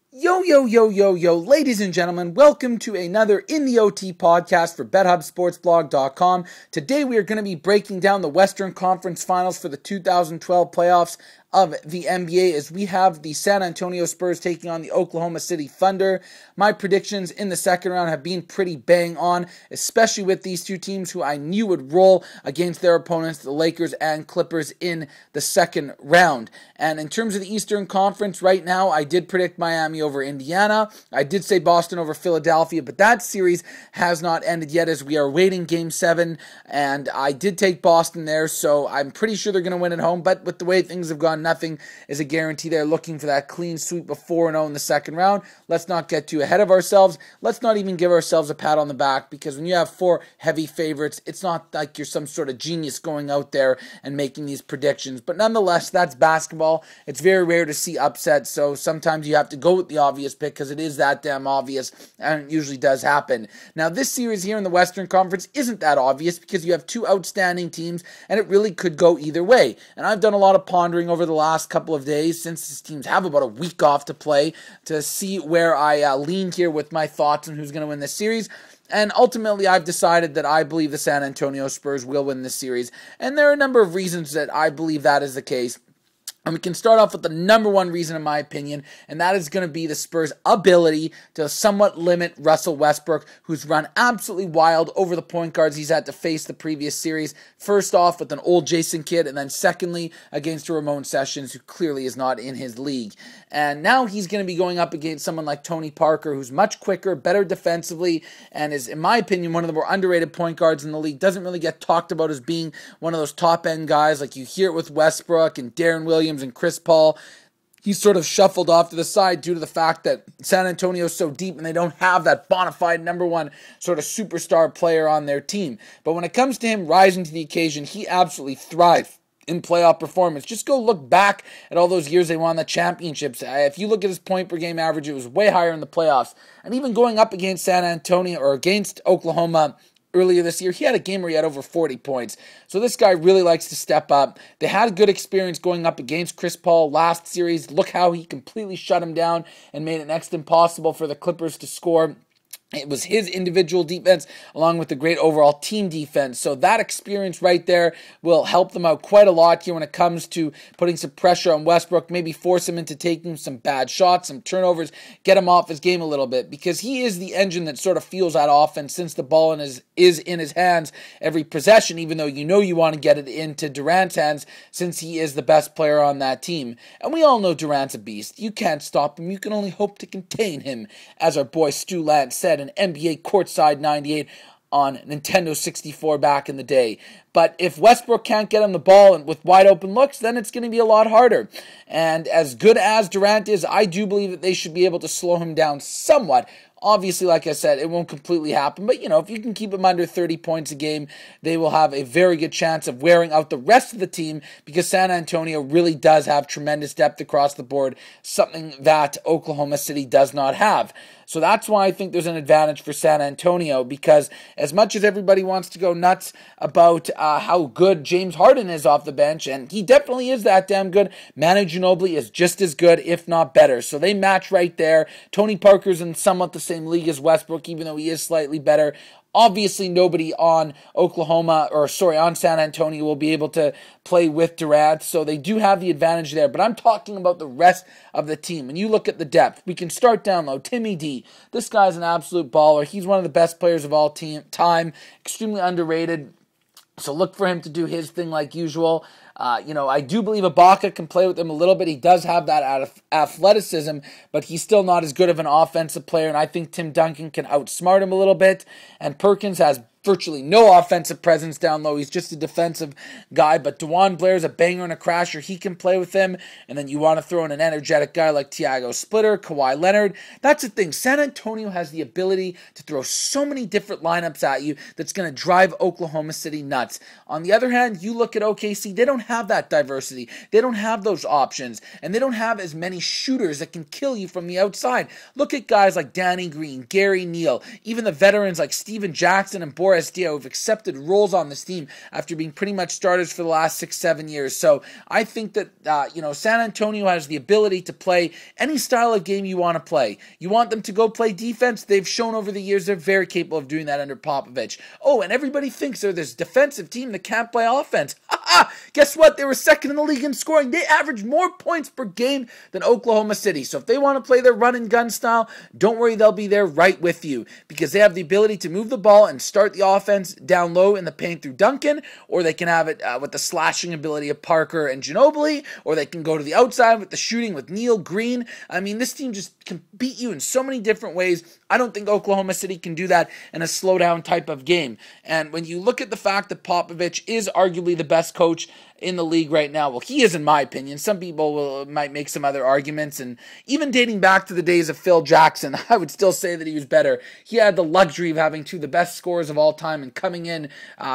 Yo, ladies and gentlemen, welcome to another In the OT podcast for BetHubb Sports Blog.com. Today we are going to be breaking down the Western Conference Finals for the 2012 playoffs of the NBA as we have the San Antonio Spurs taking on the Oklahoma City Thunder. My predictions in the second round have been pretty bang on, especially with these two teams who I knew would roll against their opponents, the Lakers and Clippers, in the second round. And in terms of the Eastern Conference, right now, I did predict Miami over Indiana. I did say Boston over Philadelphia, but that series has not ended yet as we are waiting Game 7, and I did take Boston there, so I'm pretty sure they're going to win at home, but with the way things have gone, nothing is a guarantee. They're looking for that clean sweep of 4-0 in the second round. Let's not get too ahead of ourselves. Let's not even give ourselves a pat on the back, because when you have four heavy favorites, it's not like you're some sort of genius going out there and making these predictions. But nonetheless, that's basketball. It's very rare to see upsets, so sometimes you have to go with the obvious pick because it is that damn obvious, and it usually does happen. Now, this series here in the Western Conference isn't that obvious because you have two outstanding teams, and it really could go either way. And I've done a lot of pondering over the last couple of days since these teams have about a week off to play to see where I lean here with my thoughts on who's going to win this series. And ultimately, I've decided that I believe the San Antonio Spurs will win this series. And there are a number of reasons that I believe that is the case. And we can start off with the number one reason, in my opinion, and that is going to be the Spurs' ability to somewhat limit Russell Westbrook, who's run absolutely wild over the point guards he's had to face the previous series. First off with an old Jason Kidd, and then secondly against Ramon Sessions, who clearly is not in his league. And now he's going to be going up against someone like Tony Parker, who's much quicker, better defensively, and is, in my opinion, one of the more underrated point guards in the league. Doesn't really get talked about as being one of those top-end guys like you hear it with Westbrook and Darren Williams and Chris Paul. He's sort of shuffled off to the side due to the fact that San Antonio is so deep and they don't have that bona fide number one sort of superstar player on their team. But when it comes to him rising to the occasion, he absolutely thrives in playoff performance. Just go look back at all those years they won the championships. If you look at his point per game average, it was way higher in the playoffs. And even going up against San Antonio or against Oklahoma earlier this year, he had a game where he had over 40 points. So this guy really likes to step up. They had a good experience going up against Chris Paul last series. Look how he completely shut him down and made it next to impossible for the Clippers to score. It was his individual defense along with the great overall team defense. So that experience right there will help them out quite a lot here when it comes to putting some pressure on Westbrook, maybe force him into taking some bad shots, some turnovers, get him off his game a little bit, because he is the engine that sort of fuels that offense since the ball is in his hands every possession, even though you want to get it into Durant's hands since he is the best player on that team. And we all know Durant's a beast. You can't stop him. You can only hope to contain him, as our boy Stu Lantz said in NBA Courtside 98 on Nintendo 64 back in the day. But if Westbrook can't get him the ball and with wide open looks, then it's going to be a lot harder. And as good as Durant is, I do believe that they should be able to slow him down somewhat. Obviously, like I said, it won't completely happen, but if you can keep them under 30 points a game, they will have a very good chance of wearing out the rest of the team, because San Antonio really does have tremendous depth across the board, something that Oklahoma City does not have. So that's why I think there's an advantage for San Antonio, because as much as everybody wants to go nuts about how good James Harden is off the bench, and he definitely is that damn good, Manu Ginobili is just as good, if not better. So they match right there. Tony Parker's in somewhat the same league as Westbrook, even though he is slightly better. Obviously, nobody on on San Antonio will be able to play with Durant, so they do have the advantage there. But I'm talking about the rest of the team. When you look at the depth, we can start down low. Timmy D, this guy's an absolute baller. He's one of the best players of all time, extremely underrated. So look for him to do his thing like usual. I do believe Ibaka can play with him a little bit. He does have that athleticism, but he's still not as good of an offensive player, and I think Tim Duncan can outsmart him a little bit. And Perkins has virtually no offensive presence down low. He's just a defensive guy, but DeJuan Blair's a banger and a crasher. He can play with him, and then you want to throw in an energetic guy like Tiago Splitter, Kawhi Leonard. That's the thing. San Antonio has the ability to throw so many different lineups at you that's going to drive Oklahoma City nuts. On the other hand, you look at OKC, they don't have that diversity. They don't have those options, and they don't have as many shooters that can kill you from the outside. Look at guys like Danny Green, Gary Neal, even the veterans like Steven Jackson and Boris Boris Diaw, who've accepted roles on this team after being pretty much starters for the last 6-7 years. So I think that, San Antonio has the ability to play any style of game you want to play. You want them to go play defense? They've shown over the years they're very capable of doing that under Popovich. Oh, and everybody thinks they're this defensive team that can't play offense. Guess what? They were second in the league in scoring. They averaged more points per game than Oklahoma City. So if they want to play their run and gun style, don't worry, they'll be there right with you because they have the ability to move the ball and start the offense down low in the paint through Duncan, or they can have it with the slashing ability of Parker and Ginobili, or they can go to the outside with the shooting with Neil Green. I mean, this team just can beat you in so many different ways. I don't think Oklahoma City can do that in a slowdown type of game. And when you look at the fact that Popovich is arguably the best coach in the league right now, well, he is in my opinion. Some people might make some other arguments, and even dating back to the days of Phil Jackson, I would still say that he was better. He had the luxury of having two of the best scorers of all time and coming in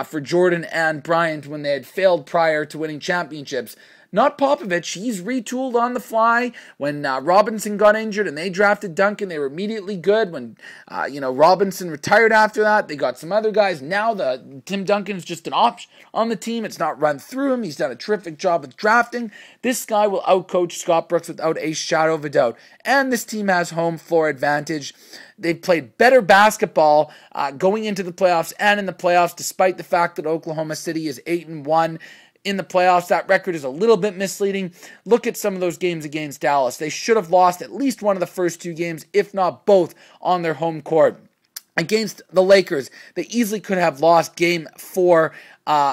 for Jordan and Bryant when they had failed prior to winning championships. Not Popovich. He's retooled on the fly. When Robinson got injured and they drafted Duncan, they were immediately good. When Robinson retired after that, they got some other guys. Now Tim Duncan's just an option on the team. It's not run through him. He's done a terrific job with drafting. This guy will outcoach Scott Brooks without a shadow of a doubt. And this team has home floor advantage. They've played better basketball going into the playoffs and in the playoffs, despite the fact that Oklahoma City is 8-1. In the playoffs, that record is a little bit misleading. Look at some of those games against Dallas. They should have lost at least one of the first two games, if not both, on their home court. Against the Lakers, they easily could have lost Game 4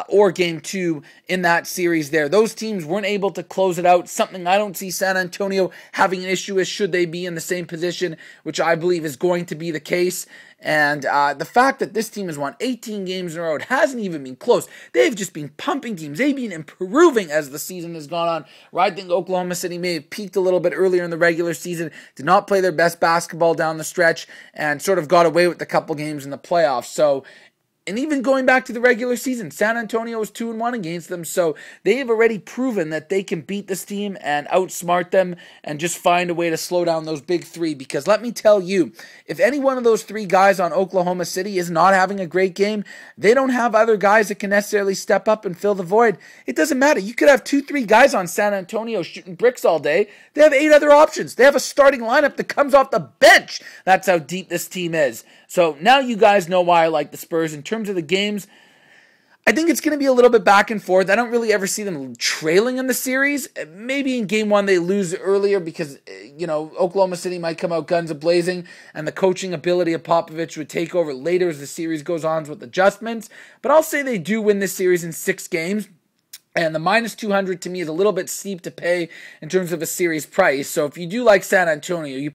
or Game 2 in that series there. Those teams weren't able to close it out, something I don't see San Antonio having an issue with should they be in the same position, which I believe is going to be the case. And the fact that this team has won 18 games in a row, it hasn't even been close. They've just been pumping teams. They've been improving as the season has gone on. Where I think Oklahoma City may have peaked a little bit earlier in the regular season, did not play their best basketball down the stretch, and sort of got away with a couple games in the playoffs. So, and even going back to the regular season, San Antonio was 2-1 against them, so they have already proven that they can beat this team and outsmart them and just find a way to slow down those big three. Because let me tell you, if any one of those three guys on Oklahoma City is not having a great game, they don't have other guys that can necessarily step up and fill the void. It doesn't matter. You could have 2-3 guys on San Antonio shooting bricks all day. They have 8 other options. They have a starting lineup that comes off the bench. That's how deep this team is. So now you guys know why I like the Spurs. In terms of the games, I think it's going to be a little bit back and forth. I don't really ever see them trailing in the series. Maybe in Game 1 they lose earlier because, Oklahoma City might come out guns a-blazing and the coaching ability of Popovich would take over later as the series goes on with adjustments. But I'll say they do win this series in 6 games. And the minus 200 to me is a little bit steep to pay in terms of a series price. So if you do like San Antonio, you